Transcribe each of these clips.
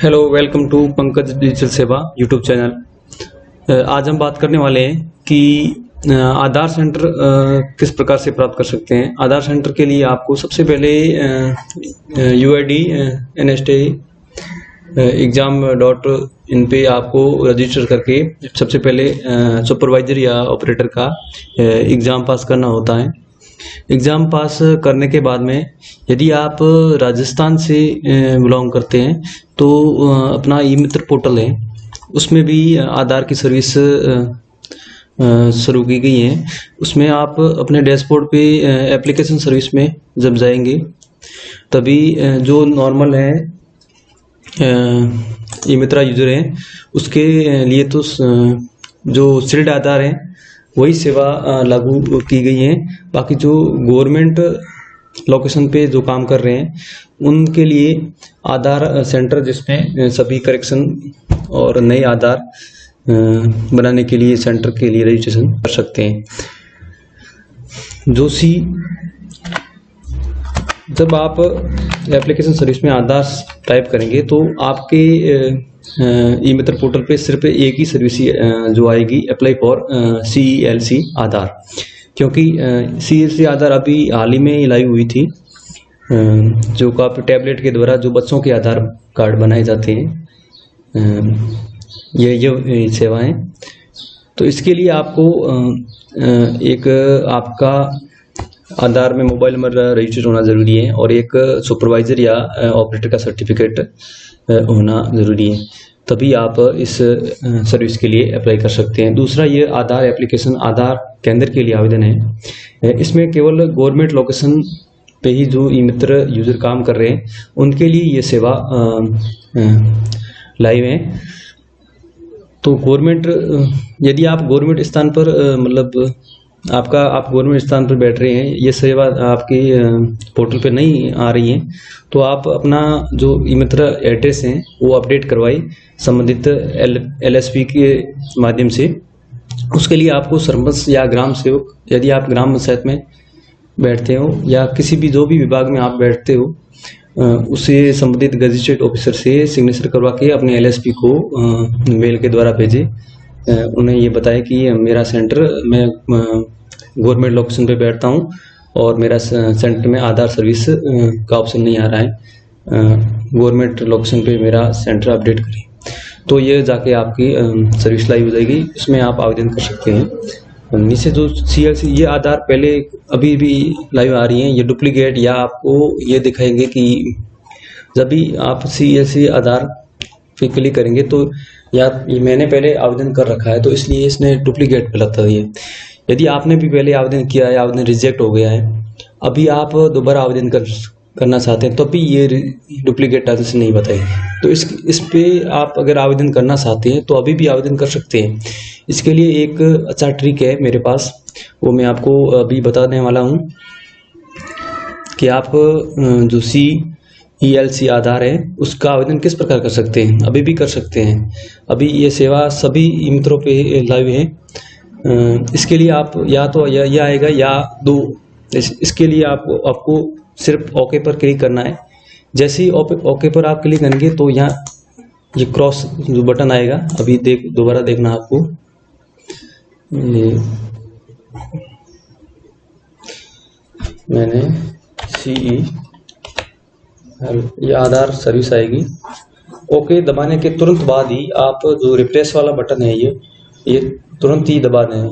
Hello, welcome to Pankaj digital Seva YouTube channel. आज हम बात करने वाले हैं कि आधार सेंटर किस प्रकार से प्राप्त कर सकते हैं। आधार सेंटर के लिए आपको सबसे पहले UID NST exam.in पे आपको रजिस्टर करके सबसे पहले सुपरवाइजर या ऑपरेटर का एग्ज़ाम पास करना होता है। एग्ज़ाम पास करने के बाद में यदि आप राजस्थान से बिलोंग करते हैं तो अपना ई मित्र पोर्टल है, उसमें भी आधार की सर्विस शुरू की गई है। उसमें आप अपने डैशबोर्ड पे एप्लीकेशन सर्विस में जब जाएंगे तभी जो नॉर्मल है ई मित्रा यूज़र हैं उसके लिए तो जो सील्ड आधार है वही सेवा लागू की गई है। बाकी जो गवर्नमेंट लोकेशन पे जो काम कर रहे हैं उनके लिए आधार सेंटर जिसमें सभी करेक्शन और नए आधार बनाने के लिए सेंटर के लिए रजिस्ट्रेशन कर सकते हैं। जब आप एप्लीकेशन सर्विस में आधार टाइप करेंगे तो आपके ई मित्र पोर्टल पे सिर्फ एक ही सर्विस जो आएगी, अप्लाई फॉर CELC आधार, क्योंकि CELC आधार अभी हाल ही में लाइव हुई थी, जो काफ़ी टैबलेट के द्वारा जो बच्चों के आधार कार्ड बनाए जाते हैं, ये सेवाएं। तो इसके लिए आपको एक आपका आधार में मोबाइल नंबर रजिस्टर होना ज़रूरी है और एक सुपरवाइज़र या ऑपरेटर का सर्टिफिकेट होना ज़रूरी है, तभी आप इस सर्विस के लिए अप्लाई कर सकते हैं। दूसरा, ये आधार एप्लीकेशन आधार केंद्र के लिए आवेदन है। इसमें केवल गवर्नमेंट लोकेशन पे ही जो ई मित्र यूज़र काम कर रहे हैं उनके लिए ये सेवा लाइव है। तो गवर्नमेंट, यदि आप गवर्नमेंट स्थान पर मतलब आप गवर्नमेंट स्थान पर बैठ रहे हैं, ये सेवा आपकी पोर्टल पे नहीं आ रही है, तो आप अपना जो ई मित्र एड्रेस है वो अपडेट करवाइए संबंधित LSP के माध्यम से। उसके लिए आपको सरपंच या ग्राम सेवक, यदि आप ग्राम पंचायत में बैठते हो या किसी भी जो भी विभाग में आप बैठते हो, उसे संबंधित गजेटेड ऑफिसर से सिग्नेचर करवा के अपने LSP को मेल के द्वारा भेजें। उन्हें ये बताया कि मेरा सेंटर, मैं गवर्नमेंट लोकेशन पे बैठता हूँ और मेरा सेंटर में आधार सर्विस का ऑप्शन नहीं आ रहा है, गवर्नमेंट लोकेशन पे मेरा सेंटर अपडेट करें। तो ये जाके आपकी सर्विस लाइव हो जाएगी, इसमें आप आवेदन कर सकते हैं। नीचे जो CLC ये आधार पहले अभी भी लाइव आ रही हैं, ये डुप्लीकेट या आपको ये दिखाएंगे कि जब भी आप CLC आधार पे क्लिक करेंगे तो या मैंने पहले आवेदन कर रखा है तो इसलिए इसने डुप्लीकेट बताता है। यदि आपने भी पहले आवेदन किया है, आवेदन रिजेक्ट हो गया है, अभी आप दोबारा आवेदन करना चाहते हैं तो भी ये डुप्लीकेट आदेश नहीं बताएगी। तो इस पे आप अगर आवेदन करना चाहते हैं तो अभी भी आवेदन कर सकते हैं। इसके लिए एक अच्छा ट्रिक है मेरे पास, वो मैं आपको अभी बताने वाला हूँ कि आप जो CELC आधार है उसका आवेदन किस प्रकार कर सकते हैं। अभी भी कर सकते हैं, अभी ये सेवा सभी ई मित्रों पे लाइव है। इसके लिए आप या तो ये आएगा या दो, इसके लिए आपको सिर्फ ओके पर क्लिक करना है। जैसे ही ओके पर आप क्लिक करेंगे तो यहाँ ये क्रॉस जो बटन आएगा, अभी दोबारा देखना आपको, मैंने ये आधार सर्विस आएगी। ओके दबाने के तुरंत बाद ही आप जो रिप्लेस वाला बटन है ये तुरंत ही दबा दें,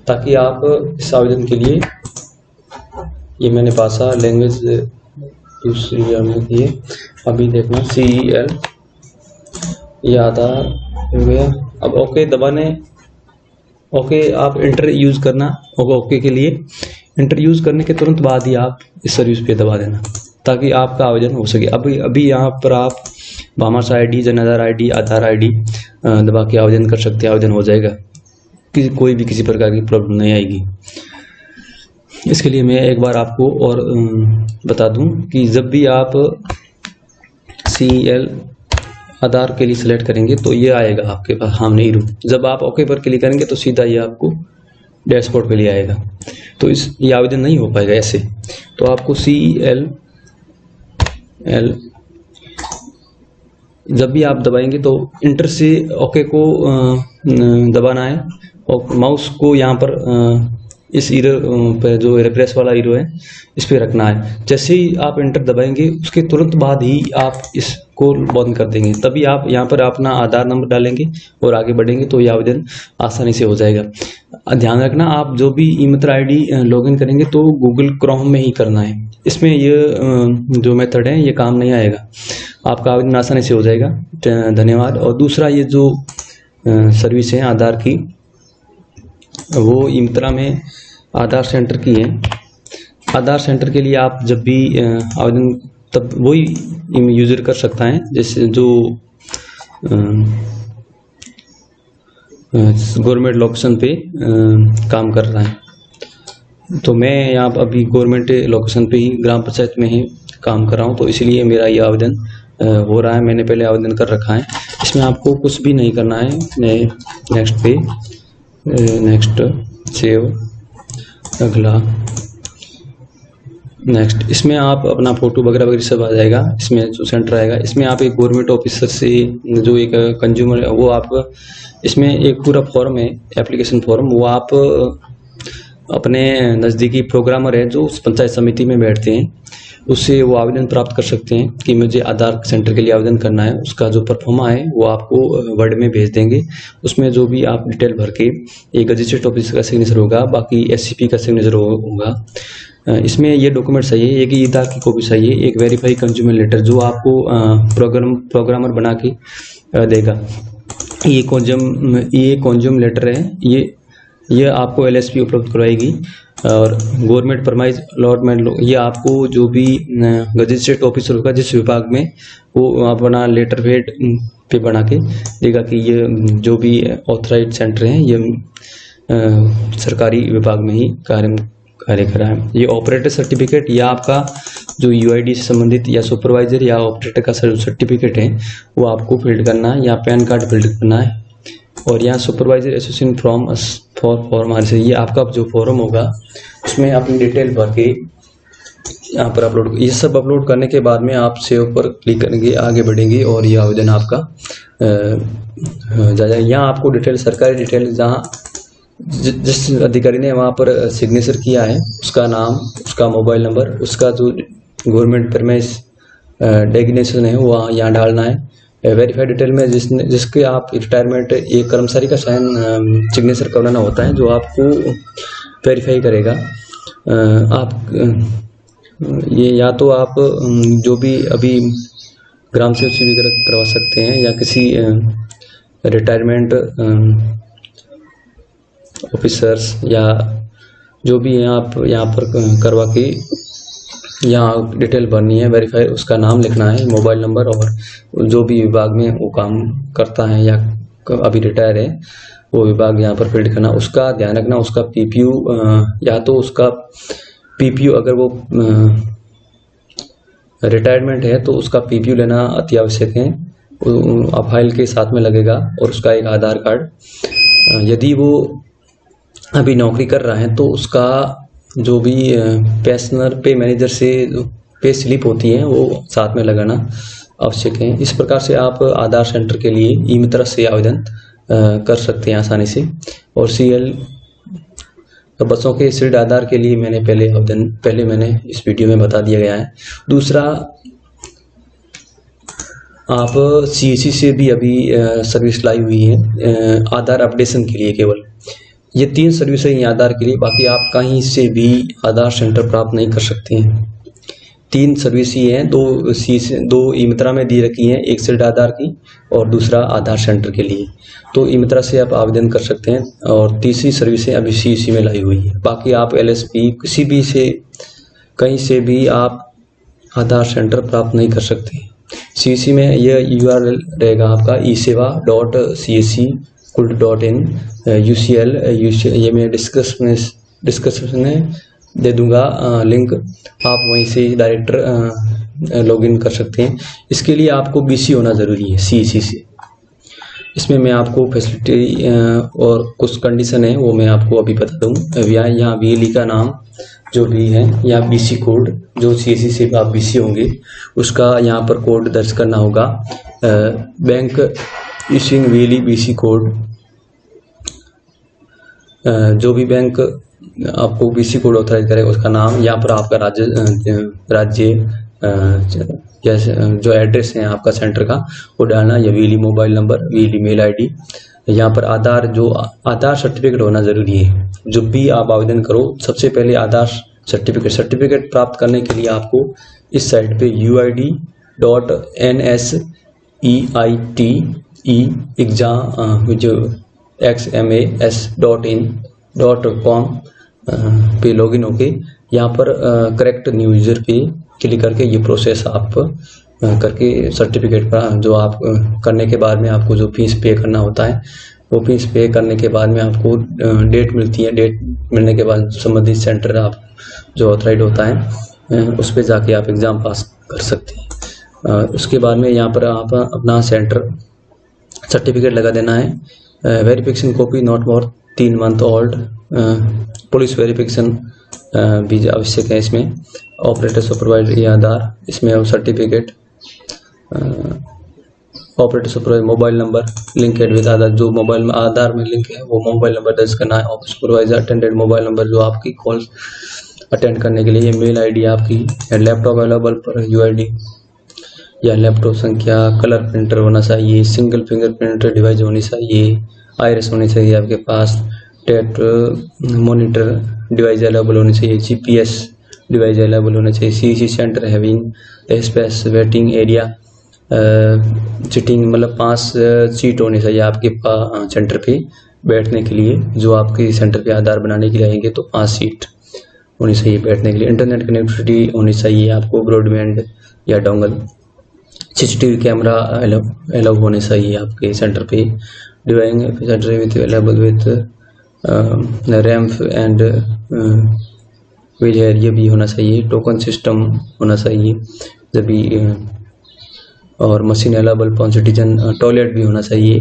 ताकि आप इस आवेदन के लिए, ये मैंने भाषा लैंग्वेज दूसरी की है, अभी देखना CEL ये आधार हो गया। अब ओके दबाने, ओके आप इंटर यूज़ करना होगा। ओके के लिए इंटर यूज़ करने के तुरंत बाद ही आप इस सर्विस पे दबा देना ताकि आपका आवेदन हो सके। अभी यहाँ पर आप भामाशाह ID, जन आधार ID, आधार ID दबा के आवेदन कर सकते हैं, आवेदन हो जाएगा, कोई भी किसी प्रकार की प्रॉब्लम नहीं आएगी। इसके लिए मैं एक बार आपको और बता दूं कि जब भी आप CEL आधार के लिए सिलेक्ट करेंगे तो ये आएगा आपके पास सामने ही रूम। जब आप ओके पर क्लिक करेंगे तो सीधा ये आपको डैशबोर्ड पे ले आएगा, तो ये आवेदन नहीं हो पाएगा ऐसे। तो आपको CEL जब भी आप दबाएंगे तो इंटर से ओके को दबाना है और माउस को यहाँ पर इस एरो पे जो रिफ्रेश वाला एरो है इस पे रखना है। जैसे ही आप इंटर दबाएंगे उसके तुरंत बाद ही आप इसको बंद कर देंगे, तभी आप यहाँ पर अपना आधार नंबर डालेंगे और आगे बढ़ेंगे तो ये आवेदन आसानी से हो जाएगा। ध्यान रखना, आप जो भी ई-मित्र आईडी लॉगिन करेंगे तो गूगल क्रोम में ही करना है। इसमें ये जो मेथड है ये काम नहीं आएगा, आपका आवेदन आसानी से हो जाएगा। धन्यवाद। और दूसरा ये जो सर्विस है आधार की, वो ई-मित्रा में आधार सेंटर की है। आधार सेंटर के लिए आप जब भी आवेदन, तब वही यूजर कर सकता है जैसे जो गवर्नमेंट लोकेशन पे काम कर रहा है। तो मैं यहाँ पर अभी गवर्नमेंट लोकेशन पे ही ग्राम पंचायत में ही काम कर रहा हूँ, तो इसलिए मेरा ये आवेदन हो रहा है। मैंने पहले आवेदन कर रखा है। इसमें आपको कुछ भी नहीं करना है। नेक्स्ट पे, नेक्स्ट, सेव, अगला, नेक्स्ट। इसमें आप अपना फोटो वगैरह वगैरह सब आ जाएगा। इसमें जो सेंटर आएगा, इसमें आप एक गवर्नमेंट ऑफिसर से जो एक कंज्यूमर है, वो आप इसमें एक पूरा फॉर्म है, एप्लीकेशन फॉर्म, वो आप अपने नज़दीकी प्रोग्रामर है जो उस पंचायत समिति में बैठते हैं, उससे वो आवेदन प्राप्त कर सकते हैं कि मुझे आधार सेंटर के लिए आवेदन करना है। उसका जो परफॉर्मा है वो आपको वर्ड में भेज देंगे। उसमें जो भी आप डिटेल भर के, एक रजिस्टर्ड ऑफिसर का सिग्नेचर होगा, बाकी एससीपी का सिग्नेचर होगा। इसमें ये डॉक्यूमेंट चाहिए, एक आधार की कॉपी चाहिए, एक वेरीफाई कंज्यूमर लेटर जो आपको प्रोग्रामर बना के देगा। ये कंज्यूमर लेटर है, ये आपको एलएसपी उपलब्ध करवाएगी। और गवर्नमेंट परमाइज अलॉटमेंट, ये आपको जो भी रजिस्टर्ड ऑफिसर होगा जिस विभाग में, वो अपना लेटर पेड पे बना के देगा कि ये जो भी ऑथराइज सेंटर हैं ये सरकारी विभाग में ही कार्य कर रहा है। ये ऑपरेटर सर्टिफिकेट या आपका जो यूआईडी से संबंधित या सुपरवाइजर या ऑपरेटर का सर्टिफिकेट है वो आपको फिल्ड करना है, या पैन कार्ड फिल्ड करना है। और यहाँ सुपरवाइजर एसोसिएशन फॉर्म से, ये आपका जो फॉर्म होगा उसमें अपनी डिटेल भर के यहाँ पर अपलोड, ये सब अपलोड करने के बाद में आप सेव पर क्लिक करेंगे, आगे बढ़ेंगे और ये आवेदन आपका जाएगा। यहाँ आपको डिटेल, सरकारी डिटेल, जहाँ जिस अधिकारी ने वहाँ पर सिग्नेचर किया है उसका नाम, उसका मोबाइल नंबर, उसका जो गवर्नमेंट परमेस डेजिग्नेशन है वो यहाँ डालना है। वेरीफाइड डिटेल में जिसके आप रिटायरमेंट, एक कर्मचारी का साइन सिग्नेचर करवाना होता है जो आपको वेरीफाई करेगा। आप ये या तो आप जो भी अभी ग्राम सेवक से भी करवा सकते हैं, या किसी रिटायरमेंट ऑफिसर्स या जो भी हैं आप यहाँ पर करवा के यहाँ डिटेल भरनी है, वेरीफाई, उसका नाम लिखना है, मोबाइल नंबर, और जो भी विभाग में वो काम करता है या अभी रिटायर है वो विभाग यहाँ पर फिल्ड करना। उसका ध्यान रखना, उसका पीपीयू, या तो उसका पीपीयू, अगर वो रिटायरमेंट है तो उसका पीपीयू लेना अति आवश्यक है, फाइल के साथ में लगेगा, और उसका एक आधार कार्ड। यदि वो अभी नौकरी कर रहा है तो उसका जो भी पेंशनर पे मैनेजर से पे स्लिप होती है वो साथ में लगाना आवश्यक है। इस प्रकार से आप आधार सेंटर के लिए ई-मित्र से आवेदन कर सकते हैं आसानी से। और सीएल बसों के सील्ड आधार के लिए मैंने पहले मैंने इस वीडियो में बता दिया गया है। दूसरा, आप सीएससी से भी अभी सर्विस लाई हुई है आधार अपडेशन के लिए केवल। ये 3 सर्विस है आधार के लिए, बाकी आप कहीं से भी आधार सेंटर प्राप्त नहीं कर सकते हैं। 3 सर्विस ही हैं, 2 ई-मित्रा में दी रखी हैं, एक सील्ड आधार की और दूसरा आधार सेंटर के लिए। तो ई-मित्रा से आप आवेदन कर सकते हैं, और तीसरी सर्विसें अभी सीईसी में लाई हुई है। बाकी आप एलएसपी किसी भी से, कहीं से भी आप आधार सेंटर प्राप्त नहीं कर सकते। सीईसी में यह URL रहेगा आपका esewa.csc.in UCL, ये मैं डिस्क्रिप्शन में दे दूंगा लिंक, आप वहीं से डायरेक्ट लॉगिन कर सकते हैं। इसके लिए आपको BC होना ज़रूरी है सीईसी से। इसमें मैं आपको फैसिलिटी और कुछ कंडीशन है वो मैं आपको अभी बता दूँ। यहाँ VLE का नाम जो भी है, या बीसी कोड, जो सीएससी से आप बीसी होंगे उसका यहाँ पर कोड दर्ज करना होगा। Bank issuing VLE BC code, जो भी बैंक आपको बीसी कोड ऑथराइज करेगा उसका नाम, यहाँ पर आपका राज्य जैसे जो एड्रेस है आपका सेंटर का वो डालना, या VLE mobile number, VLE mail ID. यहाँ पर आधार सर्टिफिकेट होना ज़रूरी है। जब भी आप आवेदन करो सबसे पहले आधार सर्टिफिकेट प्राप्त करने के लिए आपको इस साइट पे uid.nseit.exam.in.com पे लॉगिन होके यहाँ पर करेक्ट न्यू यूजर पे क्लिक करके ये प्रोसेस आप करके सर्टिफिकेट का जो आप करने के बाद में आपको जो फीस पे करना होता है वो फीस पे करने के बाद में आपको डेट मिलती है। डेट मिलने के बाद संबंधित सेंटर आप जो ऑथराइज होता है उस पर जाके आप एग्ज़ाम पास कर सकते हैं। उसके बाद में यहाँ पर आप अपना सेंटर सर्टिफिकेट लगा देना है। Verification copy not more 3 month old, police verification भी आवश्यक है इसमें। ऑपरेटर सुपरवाइजर या आधार, इसमें certificate, operator supervisor mobile number link with Aadhaar, जो मोबाइल में आधार में लिंक है वो मोबाइल नंबर दर्ज करना है। Operator supervisor attended mobile number, जो आपकी कॉल अटेंड करने के लिए। मेल आईडी आपकी, लैपटॉप अवेलेबल पर यूआईडी या लैपटॉप संख्या, कलर प्रिंटर होना चाहिए, सिंगल फिंगरप्रिंट डिवाइस होनी चाहिए, आईरिस होनी चाहिए आपके पास, टेट मॉनिटर डिवाइस अवेलेबल होनी चाहिए, जीपीएस डिवाइस अवेलेबल होना चाहिए, CC centre having space waiting area, seating मतलब 5 सीट होनी चाहिए आपके सेंटर पे बैठने के लिए। जो आपके सेंटर पे आधार बनाने के लिए आएंगे तो 5 सीट होनी चाहिए बैठने के लिए। इंटरनेट कनेक्टिविटी होनी चाहिए आपको, ब्रॉडबैंड या डोंगल। सीसीटीवी कैमरा अलाउ होने चाहिए आपके सेंटर पे। Device centre with available with ramp and wheel ये भी होना चाहिए। टोकन सिस्टम होना चाहिए जब भी, और machine available for citizen, toilet भी होना चाहिए।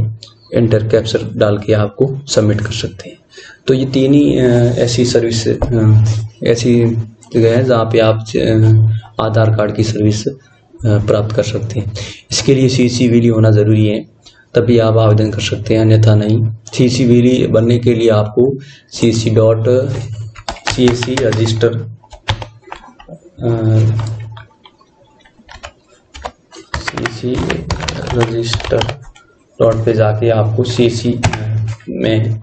इंटर कैप्चर डाल के आपको सबमिट कर सकते हैं। तो ये 3 ही ऐसी सर्विस ऐसी जगह है जहाँ पे आप आधार कार्ड की सर्विस प्राप्त कर सकते हैं। इसके लिए सीसी वीएलई होना ज़रूरी है, तभी आप आवेदन कर सकते हैं, अन्यथा नहीं। सीसी वीएलई बनने के लिए आपको CSC रजिस्टर डॉट पे जाके आपको सीसी में,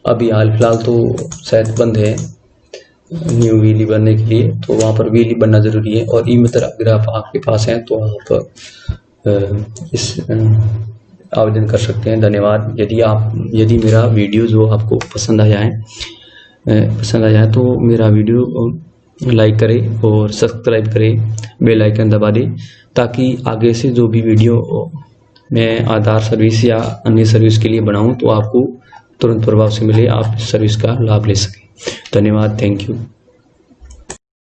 अभी हाल फिलहाल तो शायद बंद है न्यू वीएलई बनने के लिए, तो वहाँ पर वीएलई बनना ज़रूरी है। और ई-मित्र अगर आप आपके पास हैं तो आप इस आवेदन कर सकते हैं। धन्यवाद। यदि मेरा वीडियो जो आपको पसंद आया है तो मेरा वीडियो लाइक करें और सब्सक्राइब करें, बेल आइकन दबा दें, ताकि आगे से जो भी वीडियो मैं आधार सर्विस या अन्य सर्विस के लिए बनाऊं तो आपको तुरंत प्रभाव से मिले, आप इस सर्विस का लाभ ले सकें। धन्यवाद। Thank you.